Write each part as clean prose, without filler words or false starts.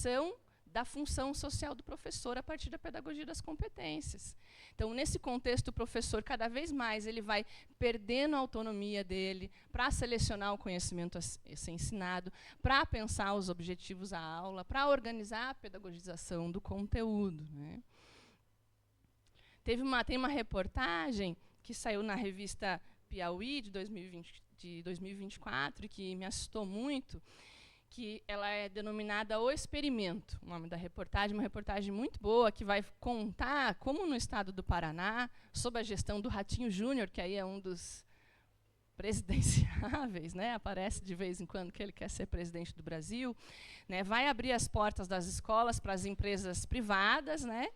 avaliação da função social do professor a partir da pedagogia das competências. Então, nesse contexto, o professor, cada vez mais, ele vai perdendo a autonomia dele para selecionar o conhecimento a ser ensinado, para pensar os objetivos da aula, para organizar a pedagogização do conteúdo, né? Tem uma reportagem que saiu na revista Piauí, de 2024, que me assustou muito, que ela é denominada O Experimento, o nome da reportagem, uma reportagem muito boa, que vai contar como no estado do Paraná, sob a gestão do Ratinho Júnior, que aí é um dos presidenciáveis, né, aparece de vez em quando que ele quer ser presidente do Brasil, né, vai abrir as portas das escolas para as empresas privadas, né,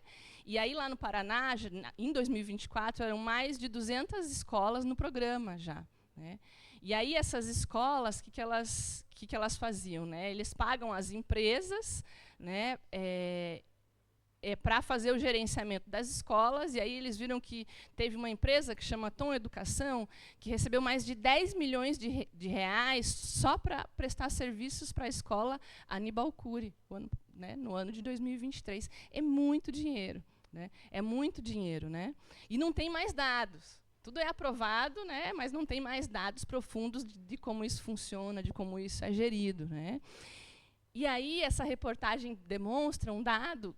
e aí lá no Paraná, em 2024, eram mais de 200 escolas no programa já, né. E aí essas escolas, o que elas faziam, né? Eles pagam as empresas, né, para fazer o gerenciamento das escolas, e aí eles viram que teve uma empresa que chama Tom Educação, que recebeu mais de 10 milhões de reais só para prestar serviços para a escola Aníbal Cury, no ano de 2023. É muito dinheiro, né? É muito dinheiro, né? E não tem mais dados. Tudo é aprovado, né, mas não tem mais dados profundos de como isso funciona, de como isso é gerido, né? E aí essa reportagem demonstra um dado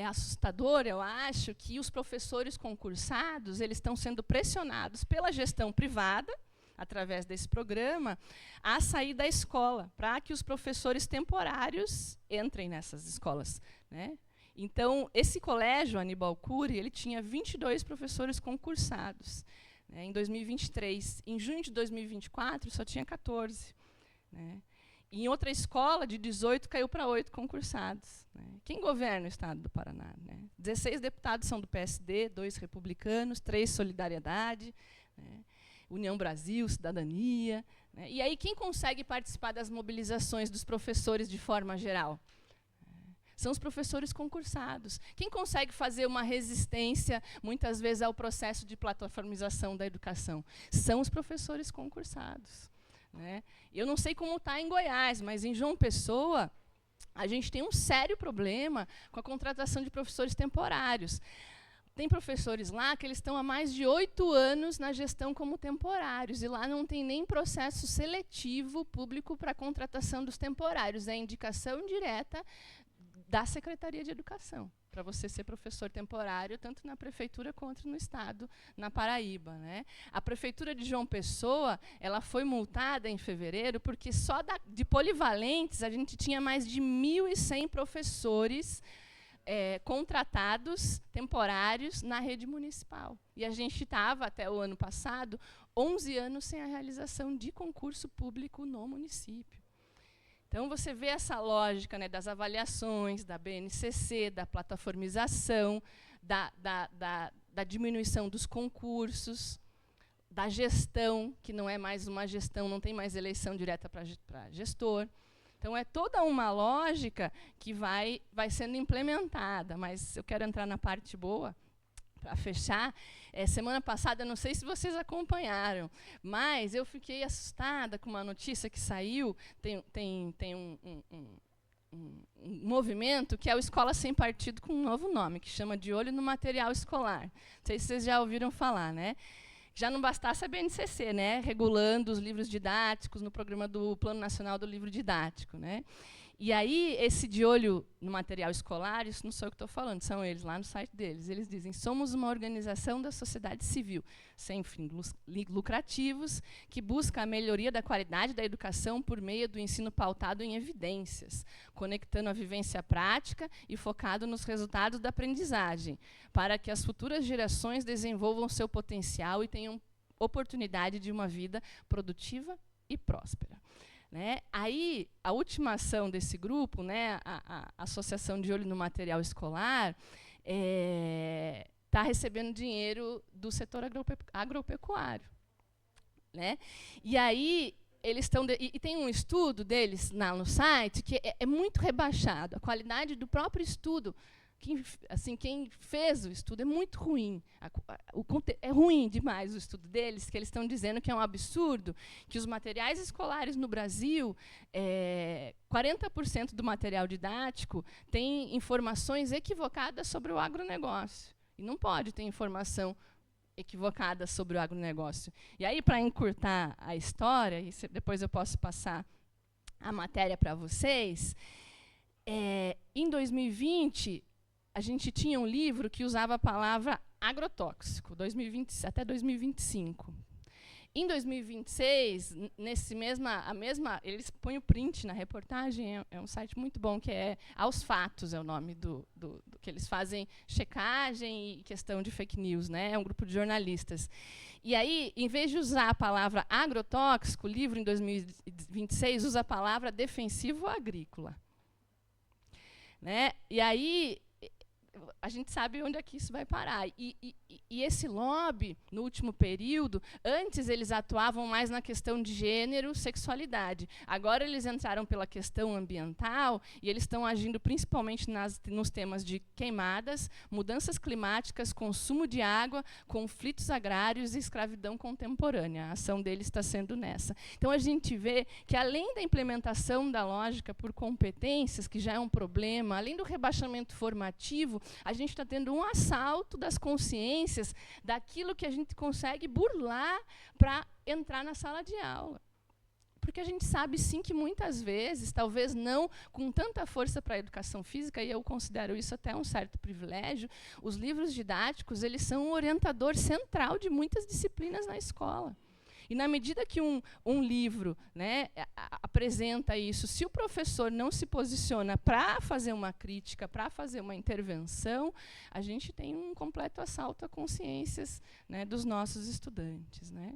assustador, eu acho, que os professores concursados eles estão sendo pressionados pela gestão privada, através desse programa, a sair da escola, para que os professores temporários entrem nessas escolas, né? Então, esse colégio, Aníbal Cury, ele tinha 22 professores concursados, né, em 2023. Em junho de 2024, só tinha 14. Né. Em outra escola, de 18, caiu para 8 concursados. Né. Quem governa o estado do Paraná? Né? 16 deputados são do PSD, 2 republicanos, 3 Solidariedade, né, União Brasil, Cidadania. Né. E aí, quem consegue participar das mobilizações dos professores de forma geral? São os professores concursados. Quem consegue fazer uma resistência, muitas vezes, ao processo de plataformização da educação? São os professores concursados. Né? Eu não sei como está em Goiás, mas em João Pessoa, a gente tem um sério problema com a contratação de professores temporários. Tem professores lá que eles estão há mais de 8 anos na gestão como temporários, e lá não tem nem processo seletivo público para a contratação dos temporários. É indicação direta da Secretaria de Educação, para você ser professor temporário, tanto na prefeitura quanto no estado, na Paraíba. Né? A prefeitura de João Pessoa ela foi multada em fevereiro, porque só de polivalentes a gente tinha mais de 1.100 professores contratados, temporários, na rede municipal. E a gente estava, até o ano passado, 11 anos sem a realização de concurso público no município. Então, você vê essa lógica, né, das avaliações, da BNCC, da plataformização, da diminuição dos concursos, da gestão, que não é mais uma gestão, não tem mais eleição direta para gestor. Então, é toda uma lógica que vai sendo implementada, mas eu quero entrar na parte boa, para fechar. Semana passada, não sei se vocês acompanharam, mas eu fiquei assustada com uma notícia que saiu. Tem um movimento que é o Escola Sem Partido, com um novo nome, que chama De Olho no Material Escolar. Não sei se vocês já ouviram falar, né? Já não bastasse a BNCC, né, regulando os livros didáticos no programa do Plano Nacional do Livro Didático. Né? E aí, esse de olho no material escolar, isso não sou eu que estou falando, são eles, lá no site deles. Eles dizem: somos uma organização da sociedade civil, sem fins lucrativos, que busca a melhoria da qualidade da educação por meio do ensino pautado em evidências, conectando a vivência prática e focado nos resultados da aprendizagem, para que as futuras gerações desenvolvam seu potencial e tenham oportunidade de uma vida produtiva e próspera. Né? Aí, a última ação desse grupo, né, a Associação de Olho no Material Escolar, está recebendo dinheiro do setor agropecuário. Né? E aí, eles estão... E tem um estudo deles no site que é muito rebaixado. A qualidade do próprio estudo quem fez o estudo é muito ruim. É ruim demais o estudo deles, que eles estão dizendo que é um absurdo, que os materiais escolares no Brasil, 40% do material didático tem informações equivocadas sobre o agronegócio. E não pode ter informação equivocada sobre o agronegócio. E aí, para encurtar a história, e depois eu posso passar a matéria para vocês, em 2020, a gente tinha um livro que usava a palavra agrotóxico, 2020, até 2025. Em 2026, eles põem o print na reportagem, é um site muito bom, que é Aos Fatos, é o nome do que eles fazem checagem e questão de fake news, né? É um grupo de jornalistas. E aí, em vez de usar a palavra agrotóxico, o livro, em 2026, usa a palavra defensivo agrícola. Né? E aí, a gente sabe onde é que isso vai parar. E esse lobby, no último período, antes eles atuavam mais na questão de gênero, sexualidade. Agora eles entraram pela questão ambiental e eles estão agindo principalmente nos temas de queimadas, mudanças climáticas, consumo de água, conflitos agrários e escravidão contemporânea. A ação deles está sendo nessa. Então, a gente vê que, além da implementação da lógica por competências, que já é um problema, além do rebaixamento formativo, a gente está tendo um assalto das consciências daquilo que a gente consegue burlar para entrar na sala de aula. Porque a gente sabe, sim, que muitas vezes, talvez não com tanta força para a educação física, e eu considero isso até um certo privilégio, os livros didáticos, eles são um orientador central de muitas disciplinas na escola. E, na medida que um livro, né, apresenta isso, se o professor não se posiciona para fazer uma crítica, para fazer uma intervenção, a gente tem um completo assalto a consciências, né, dos nossos estudantes. Né?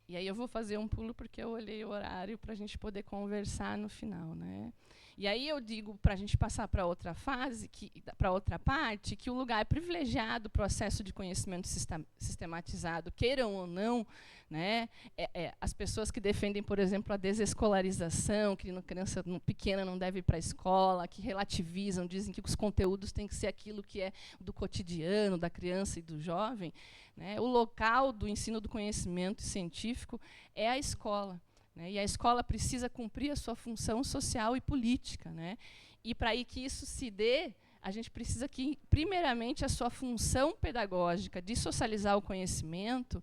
E aí eu vou fazer um pulo, porque eu olhei o horário para a gente poder conversar no final. Né? E aí eu digo, para a gente passar para outra fase, para outra parte, que o lugar privilegiado para o acesso de conhecimento sistematizado, queiram ou não, né, as pessoas que defendem, por exemplo, a desescolarização, que a criança pequena não deve ir para a escola, que relativizam, dizem que os conteúdos têm que ser aquilo que é do cotidiano, da criança e do jovem, né, o local do ensino do conhecimento científico é a escola. Né, e a escola precisa cumprir a sua função social e política. Né, e, para que isso se dê, a gente precisa que, primeiramente, a sua função pedagógica de socializar o conhecimento,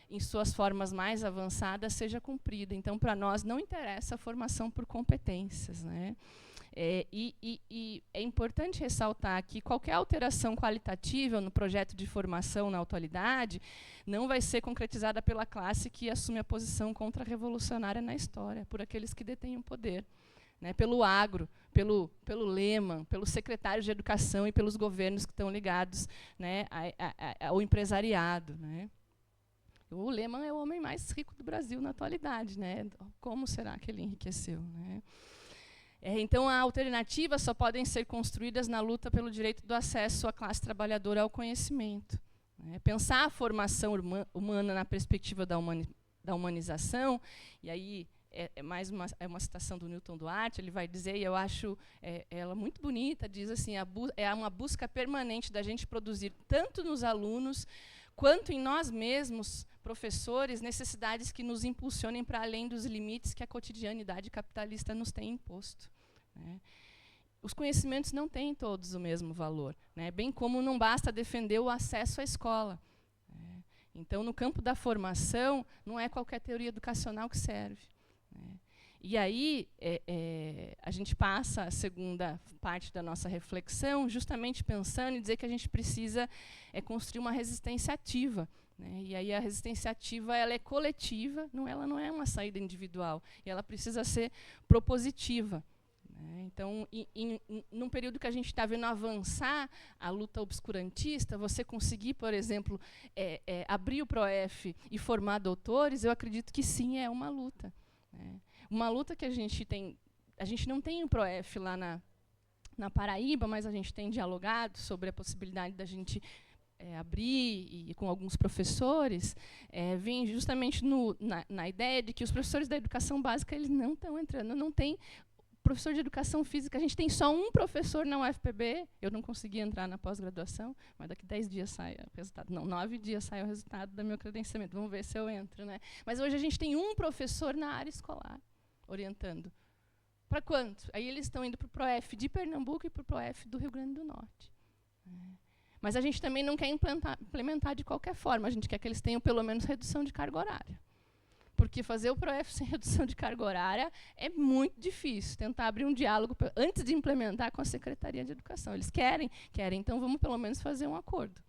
em suas formas mais avançadas, seja cumprida. Então, para nós, não interessa a formação por competências. Né. E é importante ressaltar que qualquer alteração qualitativa no projeto de formação na atualidade não vai ser concretizada pela classe que assume a posição contra-revolucionária na história, por aqueles que detêm o poder. Né, pelo agro, pelo Lehman, pelos secretários de educação e pelos governos que estão ligados, né, ao empresariado. Né. O Lehman é o homem mais rico do Brasil na atualidade. Né. Como será que ele enriqueceu? Né. Então, a alternativa só podem ser construídas na luta pelo direito do acesso à classe trabalhadora ao conhecimento. Né. Pensar a formação humana na perspectiva da humanização, e aí mais uma citação do Newton Duarte, ele vai dizer, e eu acho ela muito bonita, diz assim, é uma busca permanente da gente produzir, tanto nos alunos, quanto em nós mesmos, professores, necessidades que nos impulsionem para além dos limites que a cotidianidade capitalista nos tem imposto. Né. Os conhecimentos não têm todos o mesmo valor, né, bem como não basta defender o acesso à escola. Né. Então, no campo da formação, não é qualquer teoria educacional que serve. Né. E aí, a gente passa a segunda parte da nossa reflexão justamente pensando em dizer que a gente precisa construir uma resistência ativa. Né. E aí a resistência ativa ela é coletiva, ela não é uma saída individual, e ela precisa ser propositiva. Né. Então, num período que a gente está vendo avançar a luta obscurantista, você conseguir, por exemplo, abrir o PROEF e formar doutores, eu acredito que sim, é uma luta. Né. Uma luta que a gente não tem um PROEF lá na Paraíba, mas a gente tem dialogado sobre a possibilidade da gente abrir, e com alguns professores, vem justamente na ideia de que os professores da educação básica eles não estão entrando, não tem professor de educação física, a gente tem só um professor na UFPB, eu não consegui entrar na pós-graduação, mas daqui 10 dias sai o resultado. Não, 9 dias sai o resultado do meu credenciamento, vamos ver se eu entro, né? Mas hoje a gente tem um professor na área escolar, orientando. Para quanto? Aí eles estão indo para o PROEF de Pernambuco e para o PROEF do Rio Grande do Norte. Mas a gente também não quer implementar de qualquer forma, a gente quer que eles tenham pelo menos redução de carga horária. Porque fazer o PROEF sem redução de carga horária é muito difícil. Tentar abrir um diálogo antes de implementar com a Secretaria de Educação. Eles querem, então vamos pelo menos fazer um acordo.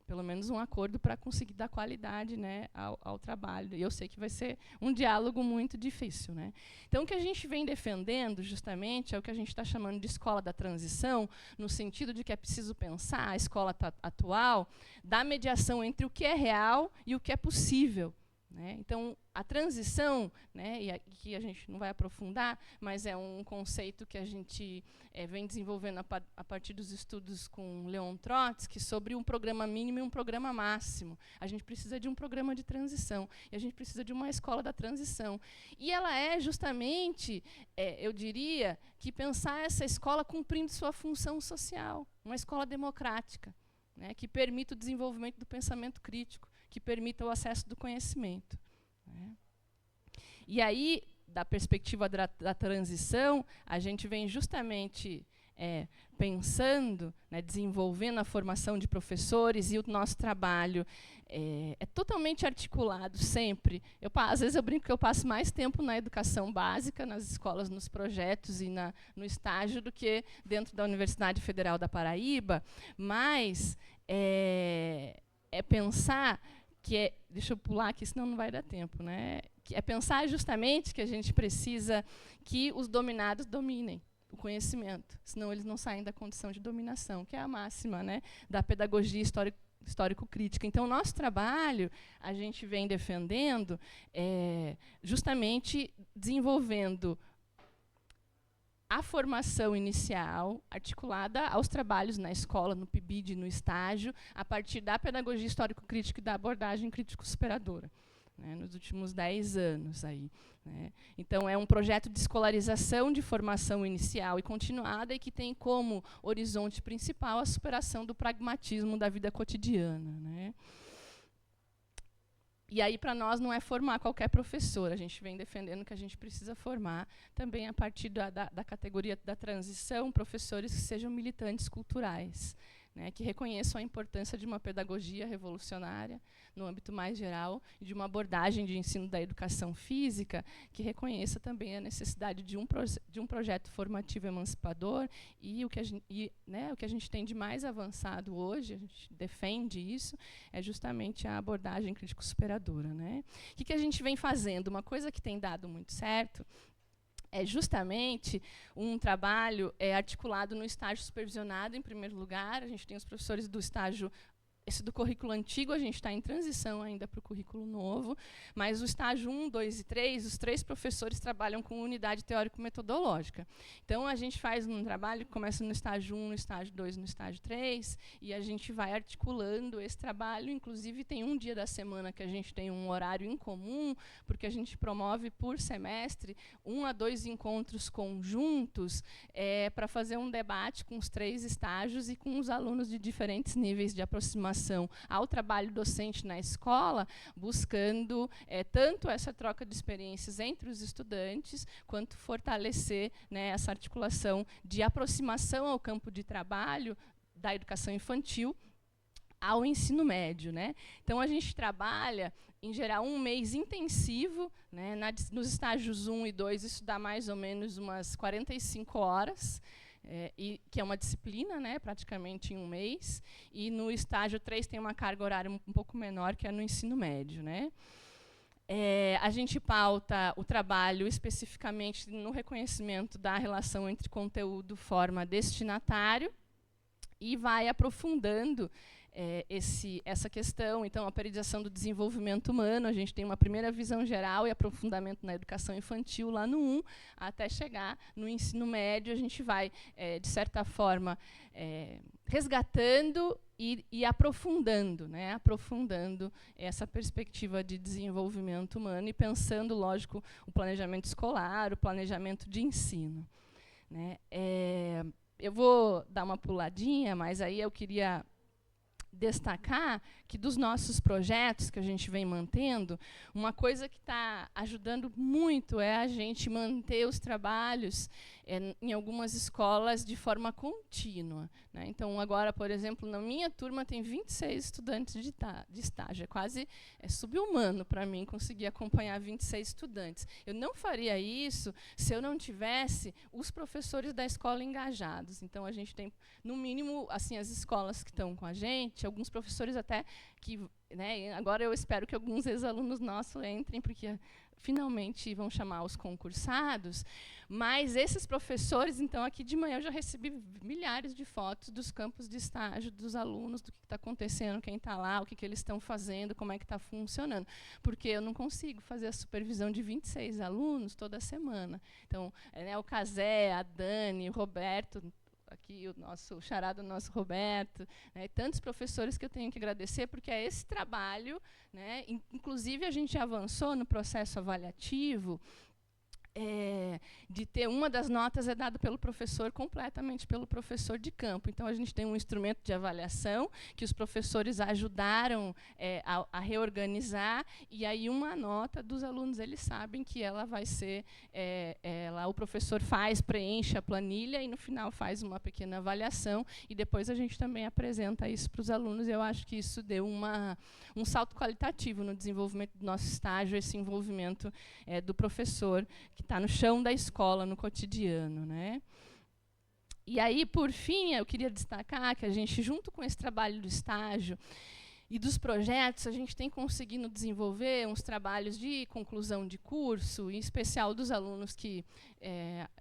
Pelo menos um acordo para conseguir dar qualidade, né, ao trabalho. E eu sei que vai ser um diálogo muito difícil, né? Então, o que a gente vem defendendo, justamente, é o que a gente está chamando de escola da transição, no sentido de que é preciso pensar a escola atual da mediação entre o que é real e o que é possível. Né? Então, a transição, né, e aqui a gente não vai aprofundar, mas é um conceito que a gente vem desenvolvendo a partir dos estudos com Leon Trotsky sobre um programa mínimo e um programa máximo. A gente precisa de um programa de transição, e a gente precisa de uma escola da transição. E ela é justamente, eu diria, que pensar essa escola cumprindo sua função social, uma escola democrática, né, que permita o desenvolvimento do pensamento crítico, que permita o acesso do conhecimento. Né? E aí, da perspectiva da transição, a gente vem justamente pensando, né, desenvolvendo a formação de professores, e o nosso trabalho é totalmente articulado sempre. Às vezes eu brinco que eu passo mais tempo na educação básica, nas escolas, nos projetos e no estágio, do que dentro da Universidade Federal da Paraíba, mas pensar que deixa eu pular aqui, senão não vai dar tempo, né? É pensar justamente que a gente precisa que os dominados dominem o conhecimento, senão eles não saem da condição de dominação, que é a máxima, né, da pedagogia histórico-crítica. Então, o nosso trabalho, a gente vem defendendo justamente desenvolvendo a formação inicial, articulada aos trabalhos na escola, no PIBID, no estágio, a partir da pedagogia histórico-crítica e da abordagem crítico-superadora, né, nos últimos 10 anos. Aí, né. Então, é um projeto de escolarização de formação inicial e continuada, e que tem como horizonte principal a superação do pragmatismo da vida cotidiana. Né. E aí, para nós, não é formar qualquer professor. A gente vem defendendo que a gente precisa formar também, a partir da categoria da transição, professores que sejam militantes culturais, né, que reconheçam a importância de uma pedagogia revolucionária, no âmbito mais geral, e de uma abordagem de ensino da educação física que reconheça também a necessidade de um projeto formativo emancipador, e o que a gente tem de mais avançado hoje, a gente defende isso, é justamente a abordagem crítico-superadora. Né? O que a gente vem fazendo? Uma coisa que tem dado muito certo é justamente um trabalho articulado no estágio supervisionado, em primeiro lugar. A gente tem os professores do estágio, esse do currículo antigo, a gente está em transição ainda para o currículo novo, mas o estágio 1, 2 e 3, os 3 professores trabalham com unidade teórico-metodológica. Então, a gente faz um trabalho que começa no estágio 1, no estágio 2, no estágio 3, e a gente vai articulando esse trabalho. Inclusive, tem um dia da semana que a gente tem um horário em comum, porque a gente promove por semestre 1 a 2 encontros conjuntos para fazer um debate com os 3 estágios e com os alunos de diferentes níveis de aproximação ao trabalho docente na escola, buscando tanto essa troca de experiências entre os estudantes, quanto fortalecer, né, essa articulação de aproximação ao campo de trabalho da educação infantil ao ensino médio. Né? Então, a gente trabalha, em geral, um mês intensivo, né, nos estágios 1 e 2, isso dá mais ou menos umas 45 horas, que é uma disciplina, né, praticamente em um mês, e no estágio 3 tem uma carga horária um pouco menor, que é no ensino médio. Né. A gente pauta o trabalho especificamente no reconhecimento da relação entre conteúdo, forma, destinatário, e vai aprofundando essa questão. Então, a periodização do desenvolvimento humano, a gente tem uma primeira visão geral e aprofundamento na educação infantil lá no 1, até chegar no ensino médio, a gente vai, de certa forma, resgatando e aprofundando, né? Aprofundando essa perspectiva de desenvolvimento humano e pensando, lógico, o planejamento escolar, o planejamento de ensino, né? Eu vou dar uma puladinha, mas aí eu queria destacar que dos nossos projetos que a gente vem mantendo, uma coisa que está ajudando muito é a gente manter os trabalhos em algumas escolas de forma contínua, né? Então, agora, por exemplo, na minha turma tem 26 estudantes de estágio. É quase sub-humano para mim conseguir acompanhar 26 estudantes. Eu não faria isso se eu não tivesse os professores da escola engajados. Então, a gente tem, no mínimo, assim, as escolas que estão com a gente, alguns professores até que, né, agora eu espero que alguns ex-alunos nossos entrem, porque finalmente vão chamar os concursados, mas esses professores, então, aqui de manhã eu já recebi milhares de fotos dos campos de estágio, dos alunos, do que está acontecendo, quem está lá, o que eles estão fazendo, como é que está funcionando, porque eu não consigo fazer a supervisão de 26 alunos toda semana. Então, o Casé, a Dani, o Roberto, aqui o nosso charado, o nosso Roberto, né, tantos professores que eu tenho que agradecer, porque é esse trabalho, né, inclusive a gente avançou no processo avaliativo, de ter uma das notas é dada pelo professor, completamente pelo professor de campo. Então, a gente tem um instrumento de avaliação que os professores ajudaram a reorganizar, e aí uma nota dos alunos, eles sabem que ela vai ser, o professor preenche a planilha e no final faz uma pequena avaliação, e depois a gente também apresenta isso para os alunos. Eu acho que isso deu um salto qualitativo no desenvolvimento do nosso estágio, esse envolvimento do professor, que está no chão da escola, no cotidiano, né? E aí, por fim, eu queria destacar que a gente, junto com esse trabalho do estágio e dos projetos, a gente tem conseguido desenvolver uns trabalhos de conclusão de curso, em especial dos alunos que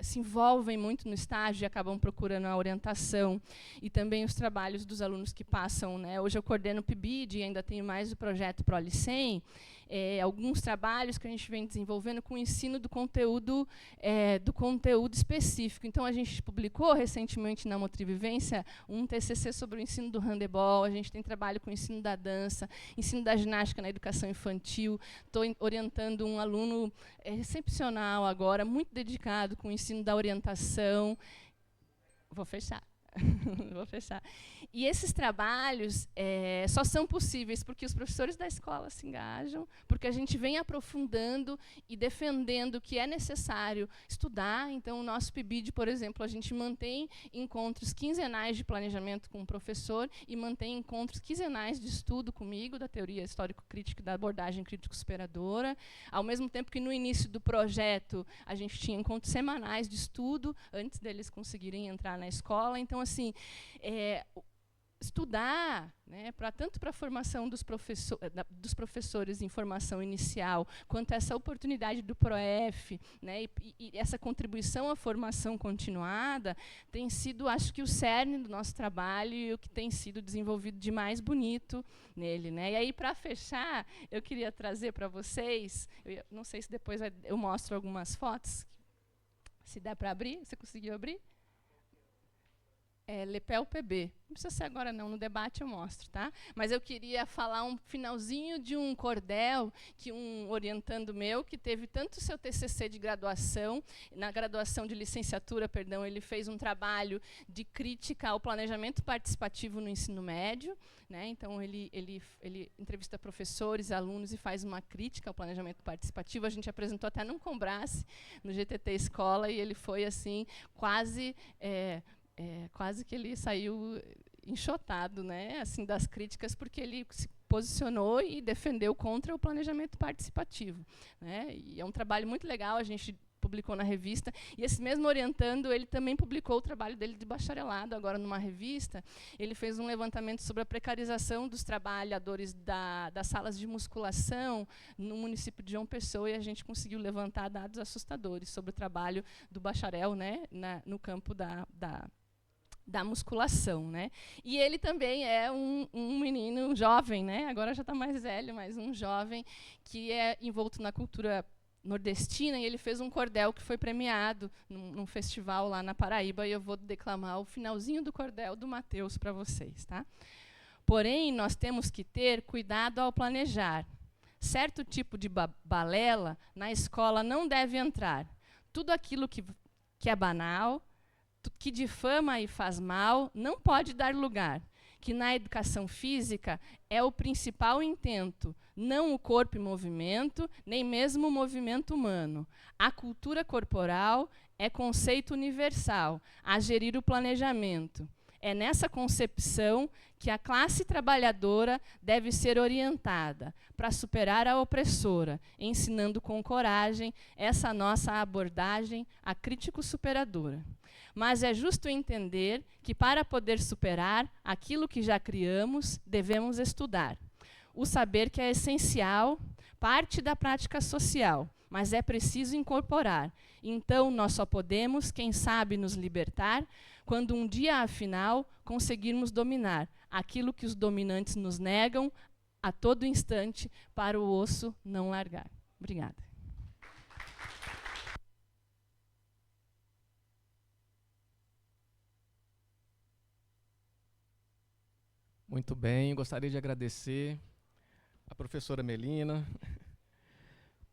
se envolvem muito no estágio e acabam procurando a orientação, e também os trabalhos dos alunos que passam, né? Hoje eu coordeno o PIBID e ainda tenho mais o projeto ProLicem, alguns trabalhos que a gente vem desenvolvendo com o ensino do conteúdo específico. Então, a gente publicou recentemente na Motrivivência um TCC sobre o ensino do handebol, a gente tem trabalho com o ensino da dança, ensino da ginástica na educação infantil. Estou orientando um aluno excepcional agora, muito dedicado com o ensino da orientação. Vou fechar. Vou fechar. E esses trabalhos só são possíveis porque os professores da escola se engajam, porque a gente vem aprofundando e defendendo que é necessário estudar. Então, o nosso PIBID, por exemplo, a gente mantém encontros quinzenais de planejamento com o professor e mantém encontros quinzenais de estudo comigo, da teoria histórico-crítica e da abordagem crítico-superadora, ao mesmo tempo que no início do projeto a gente tinha encontros semanais de estudo, antes deles conseguirem entrar na escola. Então, assim, estudar, né, tanto para a formação dos professores em formação inicial, quanto essa oportunidade do PROEF, né, e essa contribuição à formação continuada, tem sido, acho que, o cerne do nosso trabalho e o que tem sido desenvolvido de mais bonito nele, né? E aí, para fechar, eu queria trazer para vocês, não sei se depois eu mostro algumas fotos, se dá para abrir, você conseguiu abrir? Lepel PB. Não precisa ser agora não, no debate eu mostro, tá? Mas eu queria falar um finalzinho de um cordel que um orientando meu, que teve tanto o seu TCC de graduação, na graduação de licenciatura, perdão, ele fez um trabalho de crítica ao planejamento participativo no ensino médio, né? Então, ele entrevista professores, alunos e faz uma crítica ao planejamento participativo. A gente apresentou até num Combrace, no GTT Escola, e ele foi, assim, quase que ele saiu enxotado, né, assim, das críticas, porque ele se posicionou e defendeu contra o planejamento participativo, né? E é um trabalho muito legal, a gente publicou na revista, e esse mesmo orientando, ele também publicou o trabalho dele de bacharelado, agora numa revista. Ele fez um levantamento sobre a precarização dos trabalhadores das salas de musculação no município de João Pessoa, e a gente conseguiu levantar dados assustadores sobre o trabalho do bacharel, né, no campo da musculação, né? E ele também é um menino jovem, né? Agora já está mais velho, mas um jovem que é envolto na cultura nordestina, e ele fez um cordel que foi premiado num festival lá na Paraíba, e eu vou declamar o finalzinho do cordel do Mateus para vocês, tá? Porém, nós temos que ter cuidado ao planejar. Certo tipo de balela na escola não deve entrar. Tudo aquilo que é banal, que difama e faz mal, não pode dar lugar. Que na educação física é o principal intento, não o corpo em movimento, nem mesmo o movimento humano. A cultura corporal é conceito universal, a gerir o planejamento. É nessa concepção que a classe trabalhadora deve ser orientada para superar a opressora, ensinando com coragem essa nossa abordagem a crítico-superadora. Mas é justo entender que, para poder superar aquilo que já criamos, devemos estudar. O saber que é essencial, parte da prática social, mas é preciso incorporar. Então, nós só podemos, quem sabe, nos libertar, quando um dia, afinal, conseguirmos dominar aquilo que os dominantes nos negam a todo instante, para o osso não largar. Obrigada. Muito bem, gostaria de agradecer a professora Melina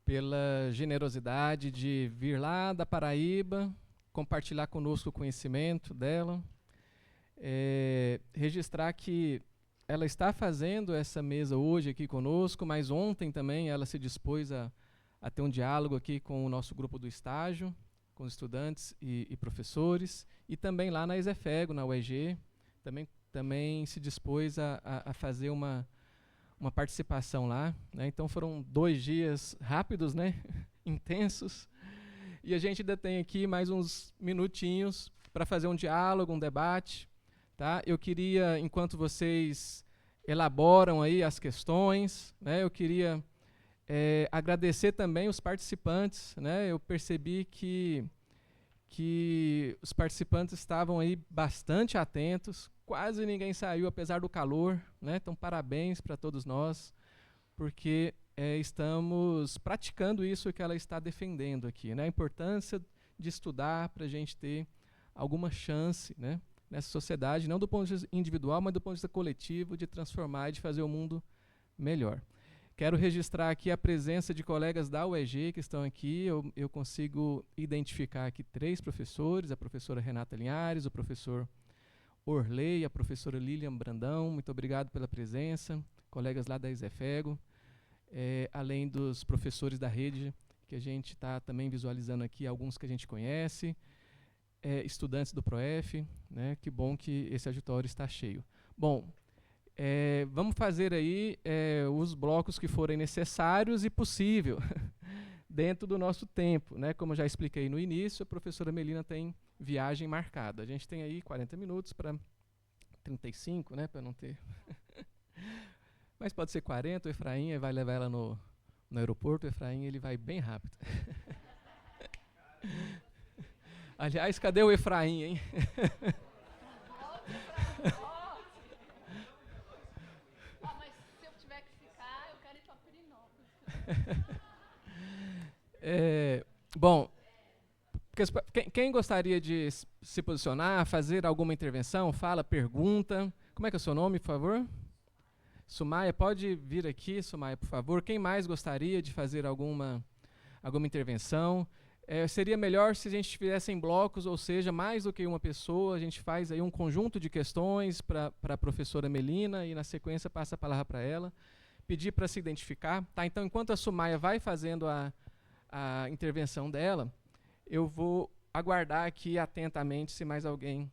pela generosidade de vir lá da Paraíba, compartilhar conosco o conhecimento dela, registrar que ela está fazendo essa mesa hoje aqui conosco, mas ontem também ela se dispôs a ter um diálogo aqui com o nosso grupo do estágio, com os estudantes e professores, e também lá na ESEFEGO, na UEG, também se dispôs a fazer uma participação lá, né? Então foram 2 dias rápidos, né? Intensos, e a gente ainda tem aqui mais uns minutinhos para fazer um diálogo, um debate, tá? Eu queria, enquanto vocês elaboram aí as questões, né, eu queria agradecer também os participantes, né? Eu percebi que os participantes estavam aí bastante atentos, quase ninguém saiu, apesar do calor, né? Então, parabéns para todos nós, porque estamos praticando isso que ela está defendendo aqui, né? A importância de estudar para a gente ter alguma chance, né, nessa sociedade, não do ponto de vista individual, mas do ponto de vista coletivo, de transformar e de fazer o mundo melhor. Quero registrar aqui a presença de colegas da UEG que estão aqui. Eu consigo identificar aqui 3 professores, a professora Renata Linhares, o professor Orley e a professora Lilian Brandão. Muito obrigado pela presença. Colegas lá da ESEFEGO, além dos professores da rede, que a gente está também visualizando aqui, alguns que a gente conhece, estudantes do PROEF, né? Que bom que esse auditório está cheio. Bom, vamos fazer aí os blocos que forem necessários e possível dentro do nosso tempo, né? Como eu já expliquei no início, a professora Melina tem viagem marcada. A gente tem aí 40 minutos para 35, né? Para não ter... Mas pode ser 40, o Efraim vai levar ela no aeroporto, o Efraim ele vai bem rápido. Aliás, cadê o Efraim, hein? Bom, quem gostaria de se posicionar, fazer alguma intervenção, fala, pergunta. Como é que é o seu nome, por favor? Sumaia, pode vir aqui, Sumaia, por favor. Quem mais gostaria de fazer alguma intervenção? Seria melhor se a gente fizesse em blocos, ou seja, mais do que uma pessoa, a gente faz aí um conjunto de questões para a professora Melina e na sequência passa a palavra para ela. Pedir para se identificar, tá? Então, enquanto a Sumaia vai fazendo a intervenção dela, eu vou aguardar aqui atentamente se mais alguém...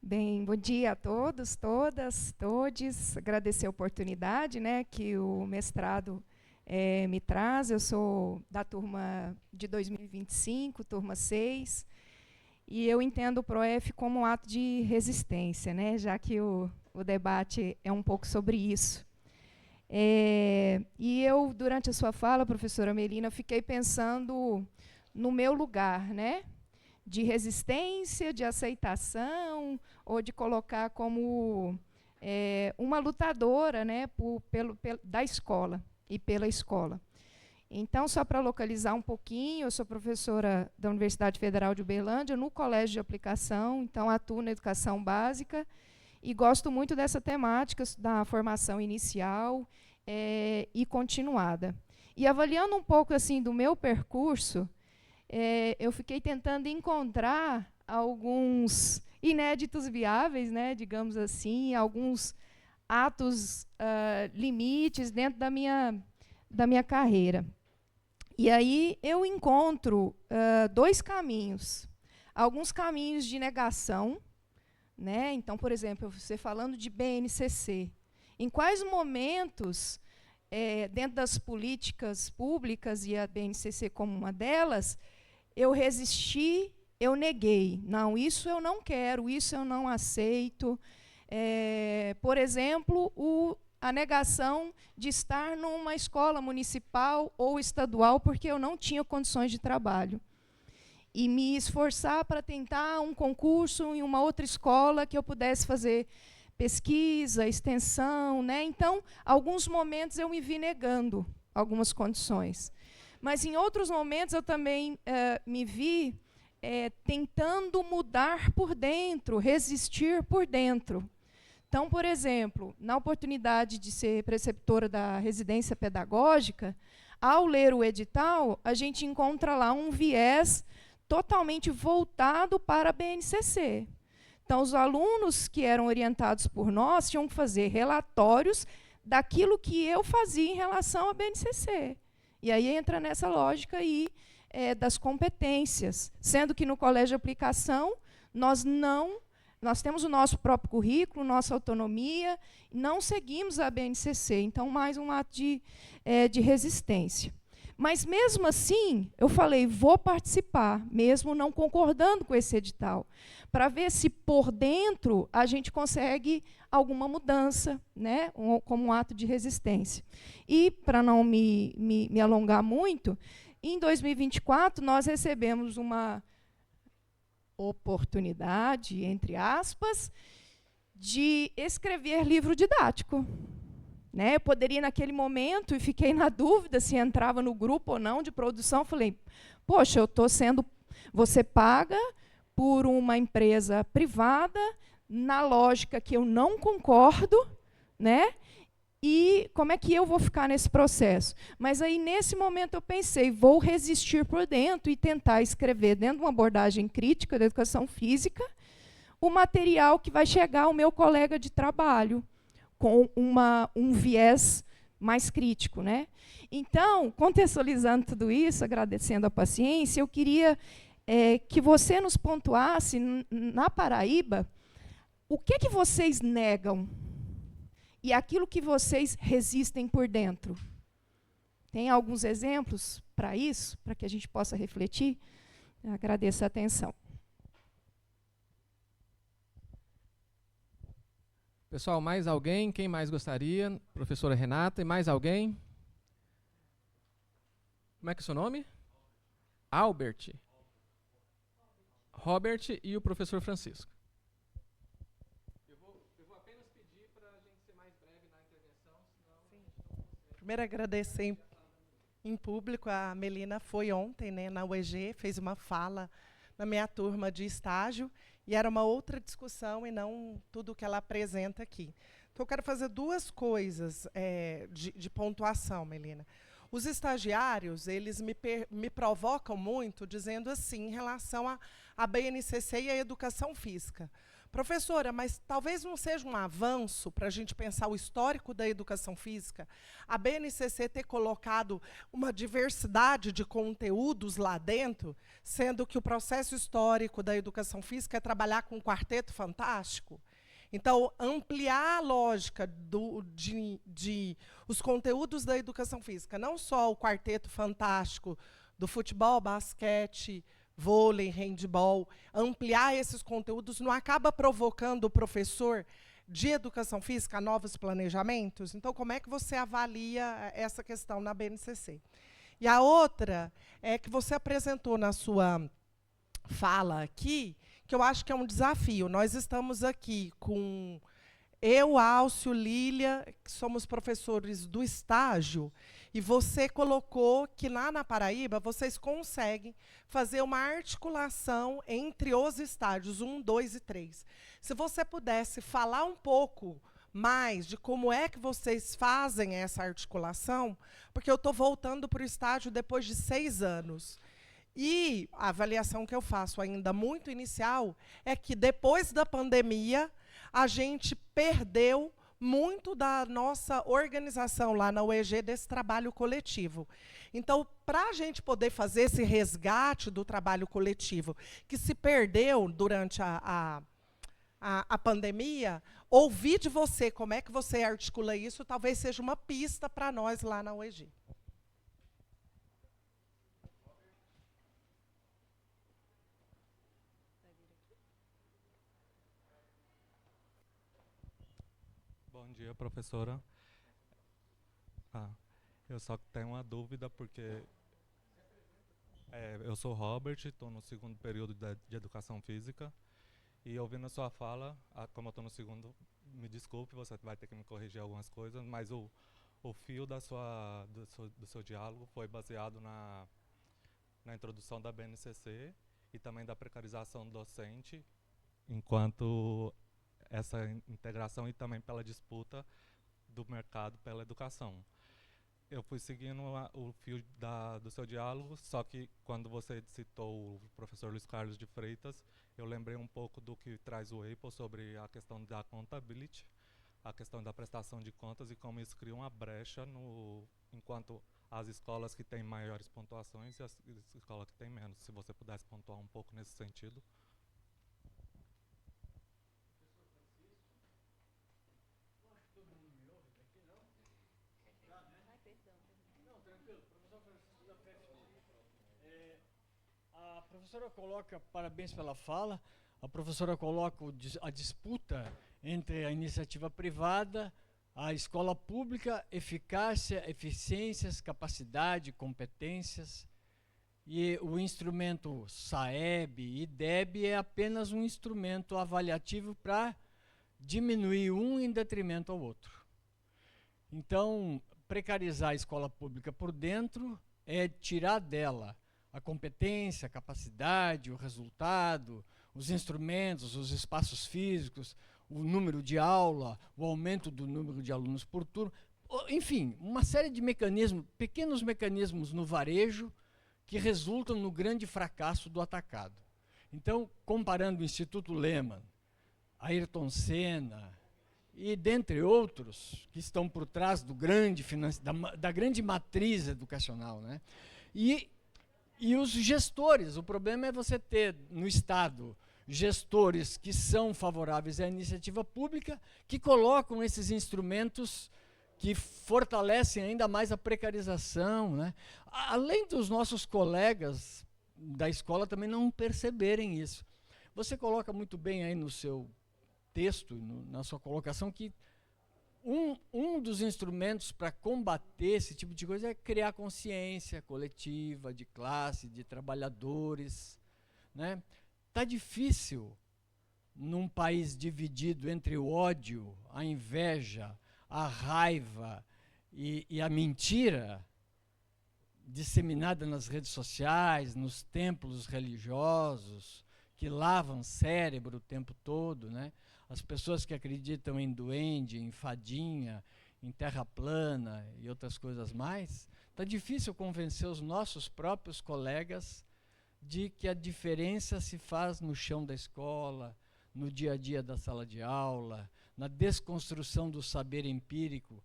Bem, bom dia a todos, todas, todes. Agradecer a oportunidade, né, que o mestrado me traz. Eu sou da turma de 2025, turma 6, e eu entendo o PROEF como um ato de resistência, né, já que o debate é um pouco sobre isso. E eu, durante a sua fala, professora Melina, fiquei pensando no meu lugar, né? De resistência, de aceitação, ou de colocar como uma lutadora, né, da escola e pela escola. Então, só para localizar um pouquinho, eu sou professora da Universidade Federal de Uberlândia, no Colégio de Aplicação, então atuo na educação básica e gosto muito dessa temática da formação inicial e continuada. E avaliando um pouco assim do meu percurso, eu fiquei tentando encontrar alguns inéditos viáveis, né, digamos assim, alguns atos limites dentro da minha carreira. E aí eu encontro 2 caminhos. Alguns caminhos de negação, né? Então, por exemplo, você falando de BNCC. Em quais momentos, dentro das políticas públicas, e a BNCC como uma delas, eu resisti, eu neguei. Não, isso eu não quero, isso eu não aceito. Por exemplo, a negação de estar numa escola municipal ou estadual porque eu não tinha condições de trabalho. E me esforçar para tentar um concurso em uma outra escola que eu pudesse fazer pesquisa, extensão, né? Então, alguns momentos eu me vi negando algumas condições. Mas, em outros momentos, eu também me vi tentando mudar por dentro, resistir por dentro. Então, por exemplo, na oportunidade de ser preceptora da residência pedagógica, ao ler o edital, a gente encontra lá um viés totalmente voltado para a BNCC. Então, os alunos que eram orientados por nós tinham que fazer relatórios daquilo que eu fazia em relação à BNCC. E aí entra nessa lógica aí, das competências, sendo que no colégio de aplicação nós temos o nosso próprio currículo, nossa autonomia, não seguimos a BNCC, então mais um ato de resistência. Mas mesmo assim, eu falei, vou participar, mesmo não concordando com esse edital, para ver se por dentro a gente consegue alguma mudança, né, como um ato de resistência. E, para não me alongar muito, em 2024 nós recebemos uma oportunidade, entre aspas, de escrever livro didático. Né? Eu poderia, naquele momento, e fiquei na dúvida se entrava no grupo ou não de produção, falei, poxa, você paga por uma empresa privada, na lógica que eu não concordo, né? E como é que eu vou ficar nesse processo? Mas aí, nesse momento, eu pensei, vou resistir por dentro e tentar escrever, dentro de uma abordagem crítica da educação física, o material que vai chegar ao meu colega de trabalho, com um viés mais crítico. Né? Então, contextualizando tudo isso, agradecendo a paciência, eu queria que você nos pontuasse, na Paraíba, o que vocês negam e aquilo que vocês resistem por dentro. Tem alguns exemplos para isso, para que a gente possa refletir? Eu agradeço a atenção. Pessoal, mais alguém? Quem mais gostaria? Professora Renata, e mais alguém? Como é que é o seu nome? Albert. Robert e o professor Francisco. Eu vou apenas pedir para a gente ser mais breve na intervenção, senão... Primeiro, agradecer em público. A Melina foi ontem, né, na UEG, fez uma fala na minha turma de estágio, e era uma outra discussão e não tudo que ela apresenta aqui. Então, eu quero fazer 2 coisas de pontuação, Melina. Os estagiários, eles me provocam muito, dizendo assim, em relação à BNCC e à educação física. Professora, mas talvez não seja um avanço para a gente pensar o histórico da educação física, a BNCC ter colocado uma diversidade de conteúdos lá dentro, sendo que o processo histórico da educação física é trabalhar com um quarteto fantástico? Então, ampliar a lógica de os conteúdos da educação física, não só o quarteto fantástico do futebol, basquete, vôlei, handball, ampliar esses conteúdos não acaba provocando o professor de educação física a novos planejamentos? Então, como é que você avalia essa questão na BNCC? E a outra é que você apresentou na sua fala aqui, que eu acho que é um desafio. Nós estamos aqui com eu, Álcio, Lília, que somos professores do estágio, e você colocou que lá na Paraíba vocês conseguem fazer uma articulação entre os estágios 1, 2 e 3. Se você pudesse falar um pouco mais de como é que vocês fazem essa articulação, porque eu estou voltando para o estágio depois de 6 anos. E a avaliação que eu faço ainda muito inicial é que, depois da pandemia, a gente perdeu muito da nossa organização lá na UEG desse trabalho coletivo. Então, para a gente poder fazer esse resgate do trabalho coletivo, que se perdeu durante a pandemia, ouvir de você como é que você articula isso, talvez seja uma pista para nós lá na UEG. Bom dia, professora. Eu só tenho uma dúvida, porque eu sou Robert, estou no segundo período de Educação Física, e ouvindo a sua fala, como eu estou no segundo, me desculpe, você vai ter que me corrigir algumas coisas, mas o fio do seu diálogo foi baseado na introdução da BNCC e também da precarização docente, enquanto essa integração e também pela disputa do mercado pela educação. Eu fui seguindo o fio do seu diálogo, só que quando você citou o professor Luiz Carlos de Freitas, eu lembrei um pouco do que traz o EIPO sobre a questão da accountability, a questão da prestação de contas e como isso cria uma brecha enquanto as escolas que têm maiores pontuações e as escolas que têm menos. Se você pudesse pontuar um pouco nesse sentido. A professora coloca, parabéns pela fala, a professora coloca a disputa entre a iniciativa privada, a escola pública, eficácia, eficiências, capacidade, competências, e o instrumento SAEB e IDEB é apenas um instrumento avaliativo para diminuir um em detrimento ao outro. Então, precarizar a escola pública por dentro é tirar dela a competência, a capacidade, o resultado, os instrumentos, os espaços físicos, o número de aula, o aumento do número de alunos por turno, enfim, uma série de mecanismos, pequenos mecanismos no varejo que resultam no grande fracasso do atacado. Então, comparando o Instituto Lehman, Ayrton Senna e dentre outros que estão por trás do da grande matriz educacional, né? E os gestores, o problema é você ter no Estado gestores que são favoráveis à iniciativa pública, que colocam esses instrumentos que fortalecem ainda mais a precarização, né? Além dos nossos colegas da escola também não perceberem isso. Você coloca muito bem aí no seu texto, na sua colocação, que um dos instrumentos para combater esse tipo de coisa é criar consciência coletiva, de classe, de trabalhadores, né? Tá difícil, num país dividido entre o ódio, a inveja, a raiva e a mentira, disseminada nas redes sociais, nos templos religiosos, que lavam cérebro o tempo todo, né? As pessoas que acreditam em duende, em fadinha, em terra plana e outras coisas mais, está difícil convencer os nossos próprios colegas de que a diferença se faz no chão da escola, no dia a dia da sala de aula, na desconstrução do saber empírico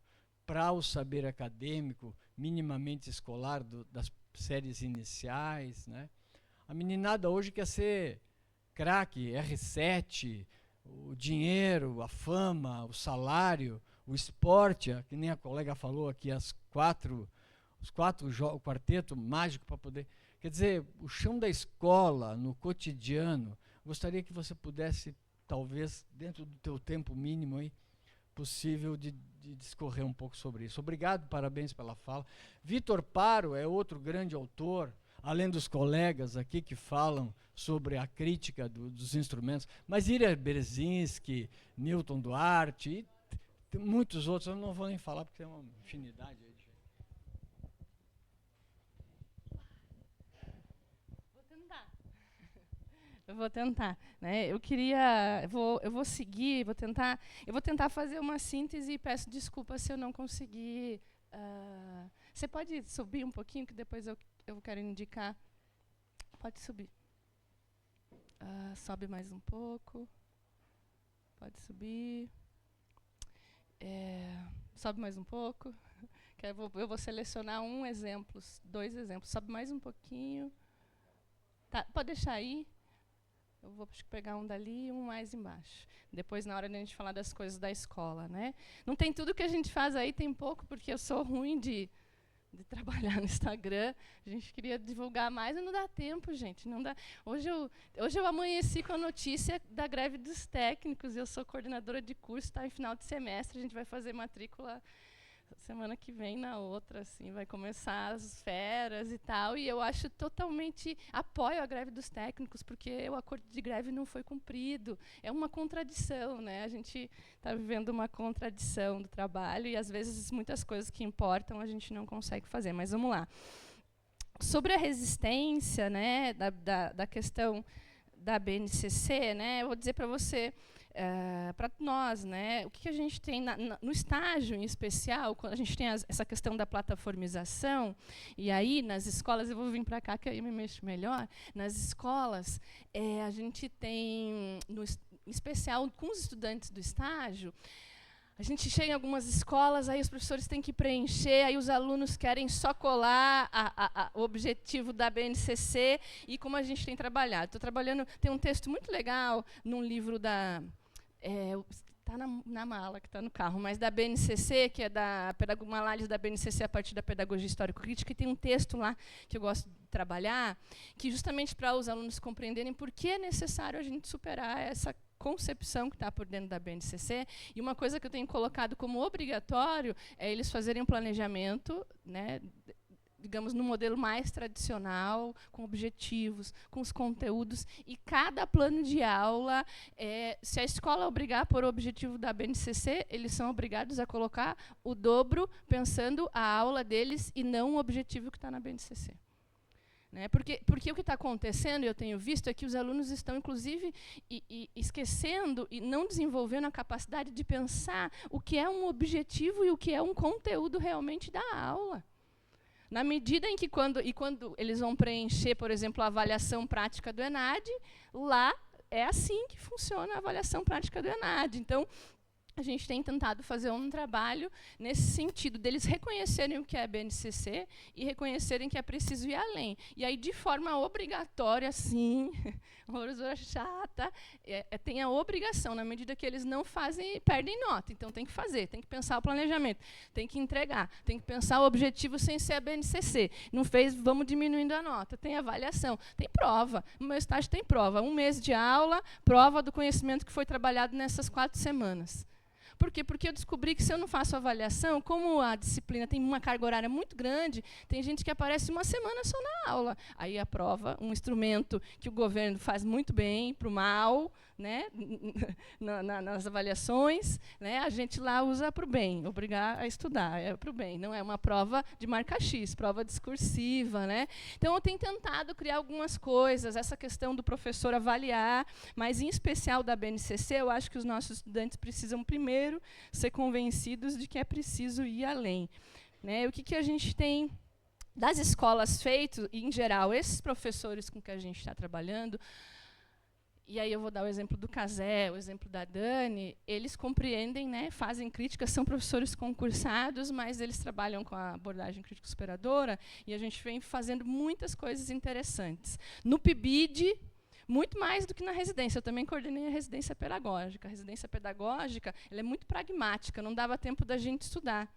para o saber acadêmico, minimamente escolar, das séries iniciais, né? A meninada hoje quer ser craque, R7, o dinheiro, a fama, o salário, o esporte, que nem a colega falou aqui, o quarteto mágico para poder... Quer dizer, o chão da escola, no cotidiano, gostaria que você pudesse, talvez, dentro do teu tempo mínimo, aí, possível de discorrer um pouco sobre isso. Obrigado, parabéns pela fala. Vitor Paro é outro grande autor, além dos colegas aqui que falam sobre a crítica dos instrumentos, mas Ilya Brzezinski, Newton Duarte e muitos outros, eu não vou nem falar porque tem uma infinidade aí. Eu vou tentar, né? Eu vou seguir, vou tentar fazer uma síntese e peço desculpa se eu não conseguir. Você pode subir um pouquinho que depois eu quero indicar. Pode subir. Sobe mais um pouco. Pode subir. Sobe mais um pouco. Que eu vou selecionar dois exemplos. Sobe mais um pouquinho. Tá, pode deixar aí. Eu vou pegar um dali e um mais embaixo. Depois, na hora de a gente falar das coisas da escola, né? Não tem tudo que a gente faz aí, tem pouco, porque eu sou ruim de trabalhar no Instagram. A gente queria divulgar mais, mas não dá tempo, gente. Não dá. Hoje eu amanheci com a notícia da greve dos técnicos. Eu sou coordenadora de curso, está em final de semestre. A gente vai fazer matrícula semana que vem, na outra, assim, vai começar as férias e tal, e eu acho apoio a greve dos técnicos, porque o acordo de greve não foi cumprido. É uma contradição, né? A gente está vivendo uma contradição do trabalho, e às vezes muitas coisas que importam a gente não consegue fazer. Mas vamos lá. Sobre a resistência, né, da questão da BNCC, né, eu vou dizer para você, para nós, né, o que a gente tem no estágio, em especial, quando a gente tem essa questão da plataformização, e aí nas escolas, eu vou vir para cá que aí eu me mexo melhor, nas escolas, a gente tem, em especial com os estudantes do estágio, a gente chega em algumas escolas, aí os professores têm que preencher, aí os alunos querem só colar o objetivo da BNCC, e como a gente tem trabalhado. Estou trabalhando, tem um texto muito legal num livro está na mala, que está no carro, mas da BNCC, que é uma análise da BNCC a partir da pedagogia histórico-crítica, e tem um texto lá que eu gosto de trabalhar, que justamente para os alunos compreenderem por que é necessário a gente superar essa concepção que está por dentro da BNCC. E uma coisa que eu tenho colocado como obrigatório é eles fazerem um planejamento, né, digamos, no modelo mais tradicional, com objetivos, com os conteúdos, e cada plano de aula, se a escola obrigar por objetivo da BNCC, eles são obrigados a colocar o dobro, pensando a aula deles e não o objetivo que está na BNCC. Né? Porque o que está acontecendo, e eu tenho visto, é que os alunos estão, inclusive, esquecendo e não desenvolvendo a capacidade de pensar o que é um objetivo e o que é um conteúdo realmente da aula. Na medida em que, quando eles vão preencher, por exemplo, a avaliação prática do ENAD, lá é assim que funciona a avaliação prática do ENAD. Então, a gente tem tentado fazer um trabalho nesse sentido, deles reconhecerem o que é a BNCC e reconhecerem que é preciso ir além. E aí, de forma obrigatória, sim, uma professora chata, tem a obrigação, na medida que eles não fazem, perdem nota. Então, tem que fazer, tem que pensar o planejamento, tem que entregar, tem que pensar o objetivo sem ser a BNCC. Não fez, vamos diminuindo a nota. Tem avaliação, tem prova. No meu estágio tem prova. 1 mês de aula, prova do conhecimento que foi trabalhado nessas 4 semanas. Por quê? Porque eu descobri que, se eu não faço avaliação, como a disciplina tem uma carga horária muito grande, tem gente que aparece uma semana só na aula. Aí a prova, um instrumento que o governo faz muito bem, para o mal, né, nas avaliações, né, a gente lá usa para o bem, obrigar a estudar, é para o bem. Não é uma prova de marca X, prova discursiva. Né? Então, eu tenho tentado criar algumas coisas, essa questão do professor avaliar, mas, em especial, da BNCC, eu acho que os nossos estudantes precisam, primeiro, ser convencidos de que é preciso ir além. Né? O que a gente tem das escolas feito, e, em geral, esses professores com que a gente está trabalhando, e aí eu vou dar o exemplo do Casé, o exemplo da Dani, eles compreendem, né, fazem críticas, são professores concursados, mas eles trabalham com a abordagem crítico-superadora, e a gente vem fazendo muitas coisas interessantes. No PIBID, muito mais do que na residência. Eu também coordenei a residência pedagógica. A residência pedagógica, ela é muito pragmática, não dava tempo da gente estudar.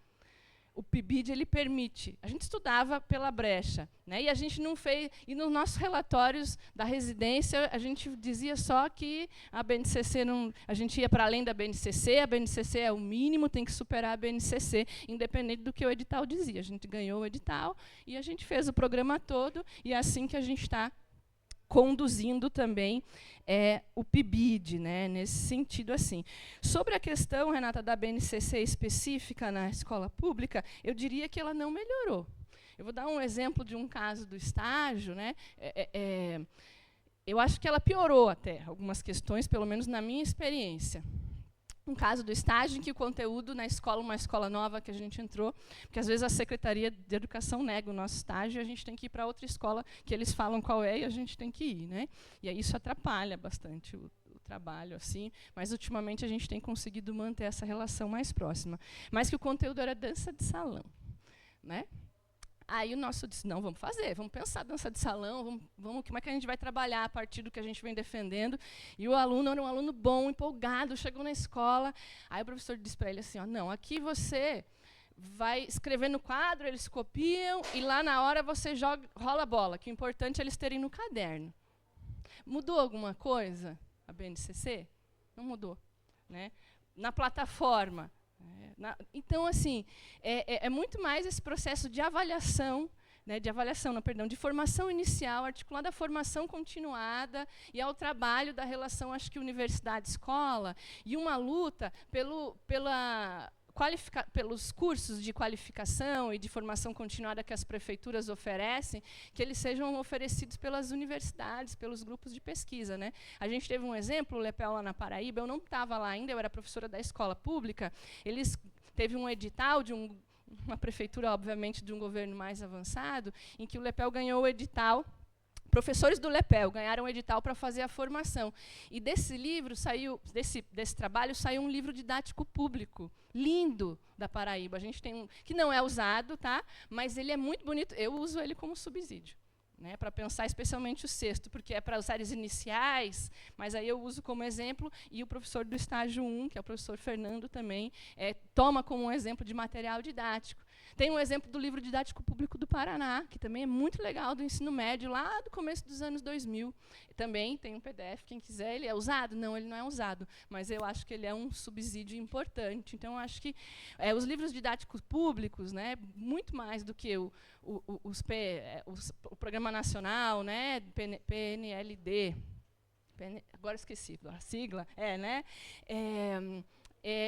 o PIBID ele permite. A gente estudava pela brecha, né? E a gente não fez. E nos nossos relatórios da residência a gente dizia só que a BNCC não. A gente ia para além da BNCC. A BNCC é o mínimo, tem que superar a BNCC, independente do que o edital dizia. A gente ganhou o edital e a gente fez o programa todo e é assim que a gente está conduzindo também o PIBID, né, nesse sentido assim. Sobre a questão, Renata, da BNCC específica na escola pública, eu diria que ela não melhorou. Eu vou dar um exemplo de um caso do estágio, né, eu acho que ela piorou até algumas questões, pelo menos na minha experiência. Um caso do estágio em que o conteúdo na escola, uma escola nova que a gente entrou, porque às vezes a Secretaria de Educação nega o nosso estágio e a gente tem que ir para outra escola que eles falam qual é e a gente tem que ir, né? E aí isso atrapalha bastante o trabalho, assim, mas ultimamente a gente tem conseguido manter essa relação mais próxima. Mas que o conteúdo era dança de salão, né? Aí o nosso disse, não, vamos fazer, vamos pensar dança de salão, vamos, como é que a gente vai trabalhar a partir do que a gente vem defendendo. E o aluno era um aluno bom, empolgado, chegou na escola, aí o professor disse para ele assim, não, aqui você vai escrever no quadro, eles copiam, e lá na hora você rola a bola, que o importante é eles terem no caderno. Mudou alguma coisa a BNCC? Não mudou, né? Na plataforma, então, assim, é muito mais esse processo de avaliação, né, de formação inicial, articulada à formação continuada e ao trabalho da relação, acho que universidade-escola, e uma luta pelos cursos de qualificação e de formação continuada que as prefeituras oferecem, que eles sejam oferecidos pelas universidades, pelos grupos de pesquisa, né? A gente teve um exemplo, o Lepel lá na Paraíba, eu não estava lá ainda, eu era professora da escola pública, eles teve um edital de uma prefeitura, obviamente, de um governo mais avançado, em que o Lepel ganhou o edital. Professores do Lepel ganharam um edital para fazer a formação. E desse livro saiu, desse trabalho saiu um livro didático público, lindo, da Paraíba. A gente tem um que não é usado, tá? Mas ele é muito bonito. Eu uso ele como subsídio, né, para pensar especialmente o sexto, porque é para as áreas iniciais, mas aí eu uso como exemplo, e o professor do estágio 1, que é o professor Fernando também, toma como um exemplo de material didático. Tem um exemplo do livro didático público do Paraná, que também é muito legal, do ensino médio, lá do começo dos anos 2000. Também tem um PDF, quem quiser. Ele é usado? Não, ele não é usado, mas eu acho que ele é um subsídio importante. Então, eu acho que os livros didáticos públicos, né, muito mais do que o Programa Nacional, né, PNLD, agora esqueci a sigla, né,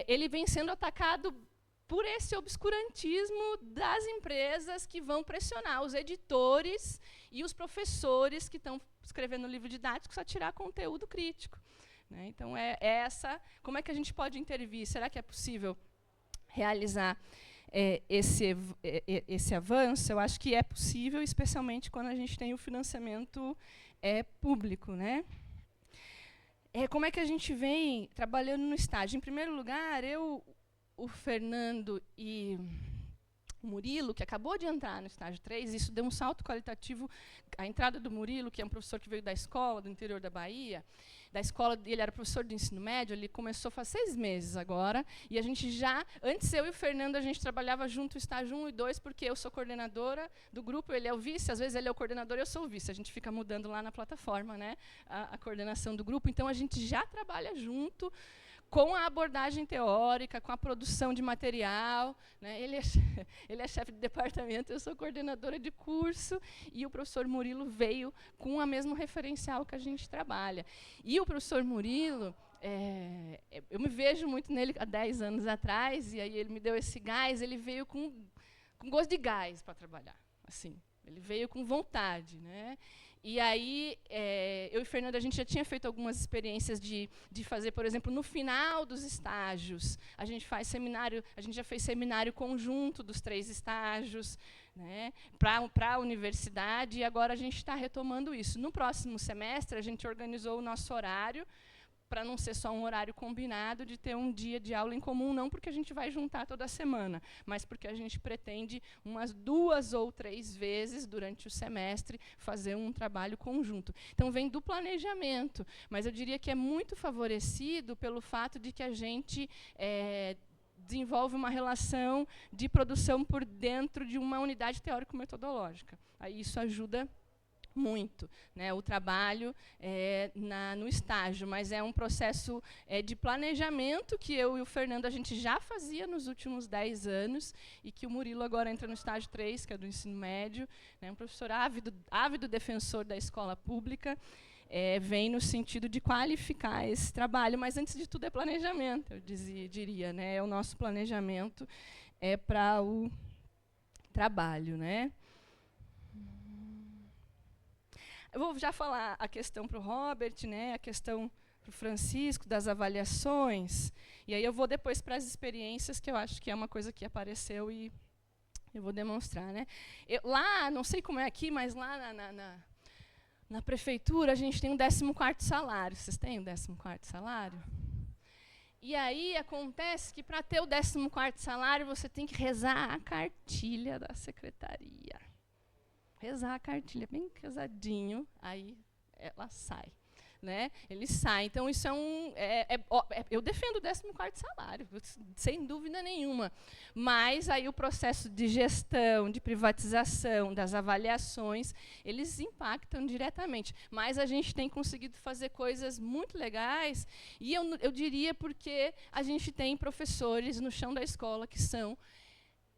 ele vem sendo atacado por esse obscurantismo das empresas que vão pressionar os editores e os professores que estão escrevendo livro didático a tirar conteúdo crítico, né? Então, como é que a gente pode intervir? Será que é possível realizar esse avanço? Eu acho que é possível, especialmente quando a gente tem o financiamento público, né? Como é que a gente vem trabalhando no estágio? Em primeiro lugar, o Fernando e o Murilo, que acabou de entrar no estágio 3, isso deu um salto qualitativo. A entrada do Murilo, que é um professor que veio da escola, do interior da Bahia, da escola, ele era professor de ensino médio, ele começou faz 6 meses agora, e a gente antes eu e o Fernando, a gente trabalhava junto o estágio 1 e 2, porque eu sou coordenadora do grupo, ele é o vice, às vezes ele é o coordenador e eu sou o vice, a gente fica mudando lá na plataforma, né, a coordenação do grupo, então a gente já trabalha junto, com a abordagem teórica, com a produção de material, né? Ele é chefe de departamento, eu sou coordenadora de curso, e o professor Murilo veio com o mesmo referencial que a gente trabalha. E o professor Murilo, eu me vejo muito nele há 10 anos atrás, e aí ele me deu esse gás, ele veio com gosto de gás para trabalhar, assim, ele veio com vontade, né? E aí, eu e Fernando, a gente já tinha feito algumas experiências de fazer, por exemplo, no final dos estágios, a gente já fez seminário conjunto dos 3 estágios, né, para a universidade, e agora a gente está retomando isso. No próximo semestre, a gente organizou o nosso horário, para não ser só um horário combinado, de ter um dia de aula em comum, não porque a gente vai juntar toda semana, mas porque a gente pretende umas 2 ou 3 vezes durante o semestre fazer um trabalho conjunto. Então, vem do planejamento, mas eu diria que é muito favorecido pelo fato de que a gente desenvolve uma relação de produção por dentro de uma unidade teórico-metodológica. Aí isso ajuda muito, né, o trabalho no estágio, mas é um processo de planejamento que eu e o Fernando a gente já fazia nos últimos 10 anos e que o Murilo agora entra no estágio 3, que é do ensino médio, né, um professor ávido defensor da escola pública, vem no sentido de qualificar esse trabalho, mas antes de tudo é planejamento, eu diria, né, é o nosso planejamento para o trabalho, né. Eu vou já falar a questão para o Robert, né, a questão para o Francisco, das avaliações, e aí eu vou depois para as experiências, que eu acho que é uma coisa que apareceu e eu vou demonstrar. Né. Lá, não sei como é aqui, mas lá na prefeitura a gente tem um 14º salário. Vocês têm um 14º salário? E aí acontece que para ter o 14º salário você tem que rezar a cartilha da secretaria. Rezar a cartilha, bem rezadinho, aí ela sai. Né? Ele sai. Então, isso eu defendo o 14º salário, sem dúvida nenhuma. Mas aí o processo de gestão, de privatização, das avaliações, eles impactam diretamente. Mas a gente tem conseguido fazer coisas muito legais, e eu diria porque a gente tem professores no chão da escola que são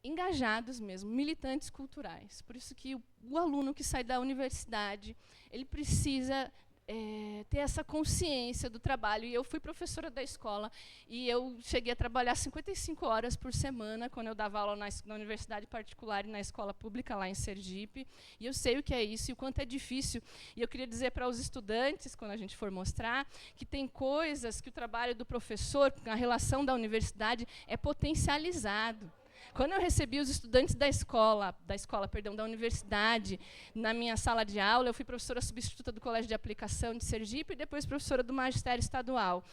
engajados mesmo, militantes culturais. Por isso que o aluno que sai da universidade, ele precisa ter essa consciência do trabalho. E eu fui professora da escola, e eu cheguei a trabalhar 55 horas por semana, quando eu dava aula na universidade particular e na escola pública, lá em Sergipe. E eu sei o que é isso e o quanto é difícil. E eu queria dizer para os estudantes, quando a gente for mostrar, que tem coisas que o trabalho do professor, a relação da universidade, é potencializado. Quando eu recebi os estudantes da universidade, na minha sala de aula, eu fui professora substituta do Colégio de Aplicação de Sergipe e depois professora do Magistério Estadual.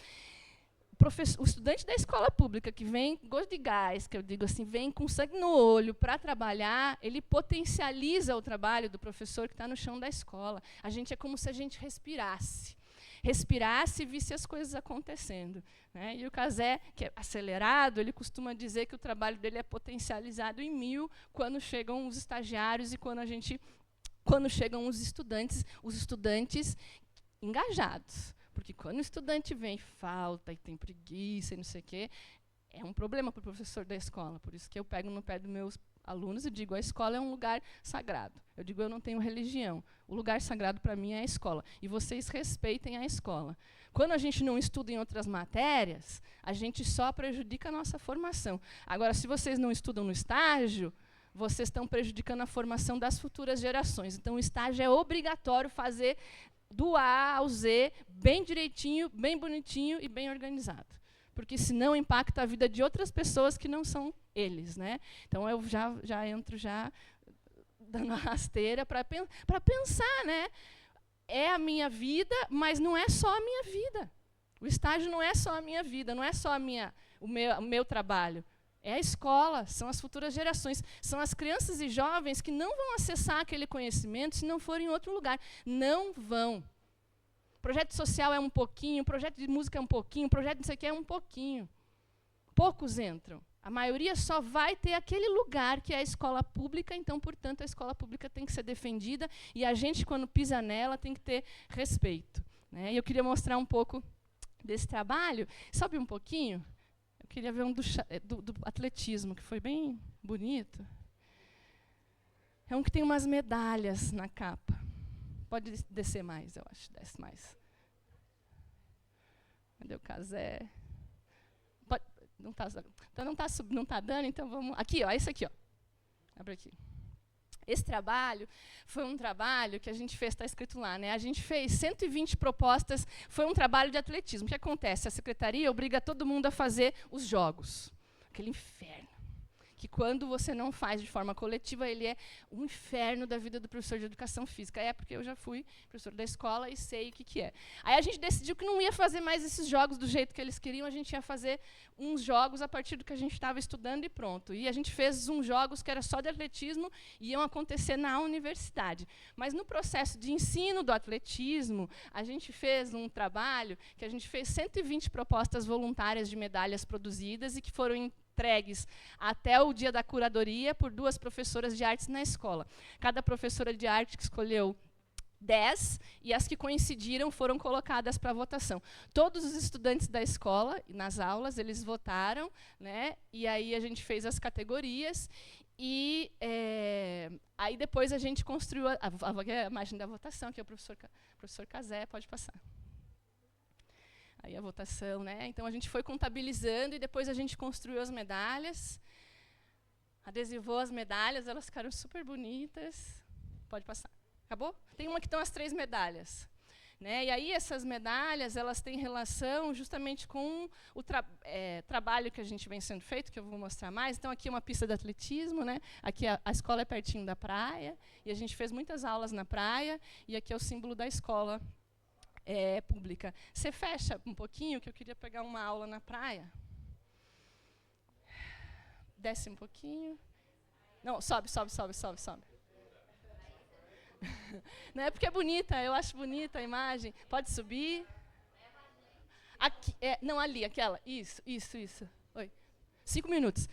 O estudante da escola pública, que vem gosto de gás, que eu digo assim, vem com sangue no olho para trabalhar, ele potencializa o trabalho do professor que está no chão da escola. É como se a gente respirasse e visse as coisas acontecendo. Né? E o Cazé, que é acelerado, ele costuma dizer que o trabalho dele é potencializado em 1000 quando chegam os estagiários e quando chegam os estudantes engajados. Porque quando o estudante vem e falta, e tem preguiça, e não sei o quê, é um problema para o professor da escola. Por isso que eu pego no pé dos meus alunos e digo, a escola é um lugar sagrado. Eu digo, eu não tenho religião. O lugar sagrado para mim é a escola. E vocês respeitem a escola. Quando a gente não estuda em outras matérias, a gente só prejudica a nossa formação. Agora, se vocês não estudam no estágio, vocês estão prejudicando a formação das futuras gerações. Então, o estágio é obrigatório fazer do A ao Z, bem direitinho, bem bonitinho e bem organizado. Porque senão impacta a vida de outras pessoas que não são eles. Né? Então, eu já entro dando a rasteira para pensar, né? É a minha vida, mas não é só a minha vida. O estágio não é só a minha vida, não é só o meu trabalho. É a escola, são as futuras gerações, são as crianças e jovens que não vão acessar aquele conhecimento se não for em outro lugar. Não vão. Projeto social é um pouquinho, projeto de música é um pouquinho, projeto não sei o que é um pouquinho. Poucos entram. A maioria só vai ter aquele lugar que é a escola pública, então, portanto, a escola pública tem que ser defendida e a gente, quando pisa nela, tem que ter respeito. Né? E eu queria mostrar um pouco desse trabalho. Sobe um pouquinho. Eu queria ver um do atletismo, que foi bem bonito. É um que tem umas medalhas na capa. Pode descer mais, eu acho. Desce mais. Cadê o Cazé? Não está dando, então vamos... Aqui, ó, esse aqui. Ó. Abre aqui. Esse trabalho foi um trabalho que a gente fez, está escrito lá, né? A gente fez 120 propostas, foi um trabalho de atletismo. O que acontece? A secretaria obriga todo mundo a fazer os jogos. Aquele inferno. Que quando você não faz de forma coletiva, ele é um inferno da vida do professor de educação física. É porque eu já fui professor da escola e sei o que é. Aí a gente decidiu que não ia fazer mais esses jogos do jeito que eles queriam, a gente ia fazer uns jogos a partir do que a gente estava estudando e pronto. E a gente fez uns jogos que era só de atletismo e iam acontecer na universidade. Mas no processo de ensino do atletismo, a gente fez um trabalho que a gente fez 120 propostas voluntárias de medalhas produzidas e que foram entregues até o dia da curadoria por 2 professoras de artes na escola. Cada professora de arte escolheu 10, e as que coincidiram foram colocadas para votação. Todos os estudantes da escola, nas aulas, eles votaram, né? E aí a gente fez as categorias, e aí depois a gente construiu a imagem da votação, que é o professor Cazé, pode passar. Aí a votação, né? Então a gente foi contabilizando, e depois a gente construiu as medalhas, adesivou as medalhas, elas ficaram super bonitas. Pode passar. Acabou? Tem uma que estão as 3 medalhas. Né? E aí essas medalhas, elas têm relação justamente com o trabalho que a gente vem sendo feito, que eu vou mostrar mais. Então, aqui é uma pista de atletismo, né? Aqui a escola é pertinho da praia, e a gente fez muitas aulas na praia, e aqui é o símbolo da escola pública. Você fecha um pouquinho, que eu queria pegar uma aula na praia. Desce um pouquinho. Não, sobe. Não é porque é bonita, eu acho bonita a imagem. Pode subir. Aqui, não, ali, aquela. Isso. Oi. 5 minutos.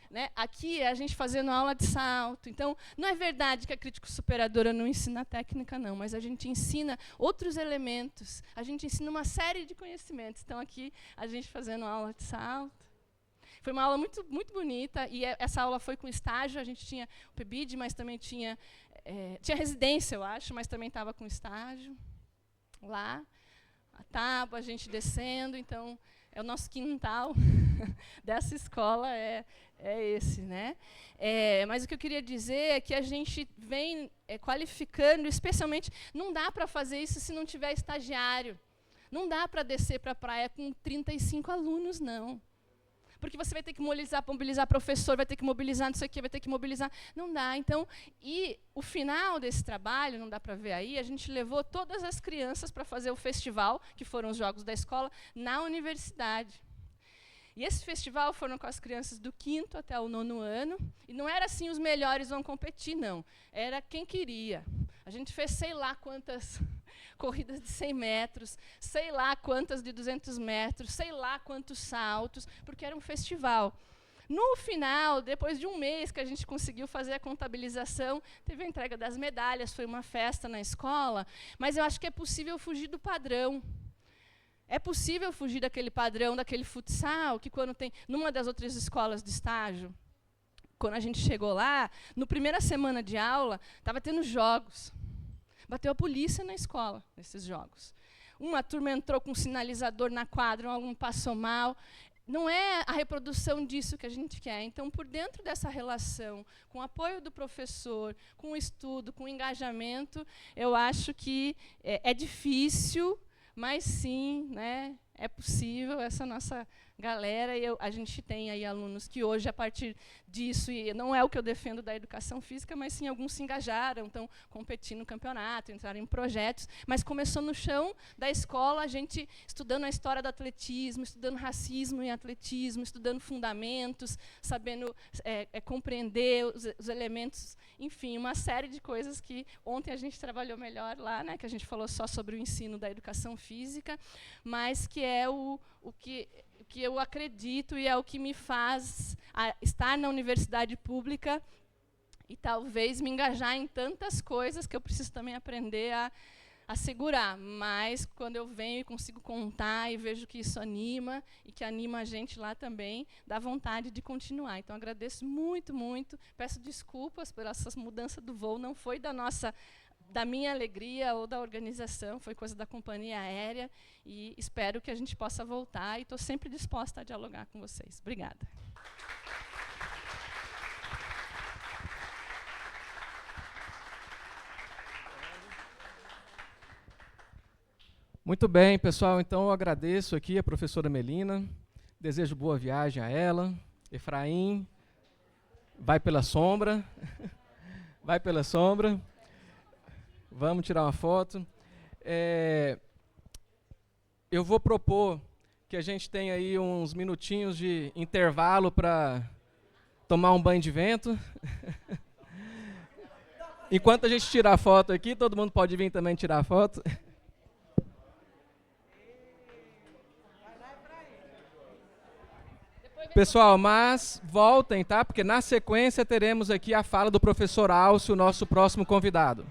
Né? Aqui é a gente fazendo aula de salto. Então, não é verdade que a crítica superadora não ensina técnica, não, mas a gente ensina outros elementos. A gente ensina uma série de conhecimentos. Então, aqui, a gente fazendo aula de salto. Foi uma aula muito, muito bonita, e essa aula foi com estágio. A gente tinha o PIBID, mas também tinha residência, eu acho, mas também estava com estágio lá. A tábua, a gente descendo, então é o nosso quintal dessa escola, é esse, né? Mas o que eu queria dizer é que a gente vem qualificando, especialmente, não dá para fazer isso se não tiver estagiário. Não dá para descer para a praia com 35 alunos, não. Porque você vai ter que mobilizar professor, vai ter que mobilizar não sei o quê, vai ter que mobilizar. Não dá. Então, e o final desse trabalho, não dá para ver aí, a gente levou todas as crianças para fazer o festival, que foram os Jogos da Escola, na universidade. E esse festival foram com as crianças do 5º até o 9º ano, e não era assim, os melhores vão competir, não. Era quem queria. A gente fez sei lá quantas corridas de 100 metros, sei lá quantas de 200 metros, sei lá quantos saltos, porque era um festival. No final, depois de um mês que a gente conseguiu fazer a contabilização, teve a entrega das medalhas, foi uma festa na escola, mas eu acho que é possível fugir do padrão. É possível fugir daquele padrão, daquele futsal, que quando tem, numa das outras escolas de estágio, quando a gente chegou lá, na primeira semana de aula, estava tendo jogos. Bateu a polícia na escola, nesses jogos. Uma turma entrou com um sinalizador na quadra, um aluno passou mal. Não é a reprodução disso que a gente quer. Então, por dentro dessa relação, com o apoio do professor, com o estudo, com o engajamento, eu acho que é difícil, mas sim, né, é possível. Essa nossa galera, a gente tem aí alunos que hoje, a partir disso, e não é o que eu defendo da educação física, mas sim alguns se engajaram, estão competindo no campeonato, entraram em projetos, mas começou no chão da escola, a gente estudando a história do atletismo, estudando racismo em atletismo, estudando fundamentos, sabendo compreender os elementos, enfim, uma série de coisas que ontem a gente trabalhou melhor lá, né, que a gente falou só sobre o ensino da educação física, mas que é o que eu acredito e é o que me faz estar na universidade pública e talvez me engajar em tantas coisas que eu preciso também aprender a segurar. Mas quando eu venho e consigo contar e vejo que isso anima e que anima a gente lá também, dá vontade de continuar. Então, agradeço muito, muito. Peço desculpas por essa mudança do voo. Não foi da minha alegria ou da organização, foi coisa da companhia aérea, e espero que a gente possa voltar, e estou sempre disposta a dialogar com vocês. Obrigada. Muito bem, pessoal, então eu agradeço aqui a professora Melina, desejo boa viagem a ela. Efraim, vai pela sombra, vai pela sombra. Vamos tirar uma foto. Eu vou propor que a gente tenha aí uns minutinhos de intervalo para tomar um banho de vento. Enquanto a gente tirar a foto aqui, todo mundo pode vir também tirar a foto. Depois Pessoal, mas voltem, tá? Porque na sequência teremos aqui a fala do professor Alcio, nosso próximo convidado.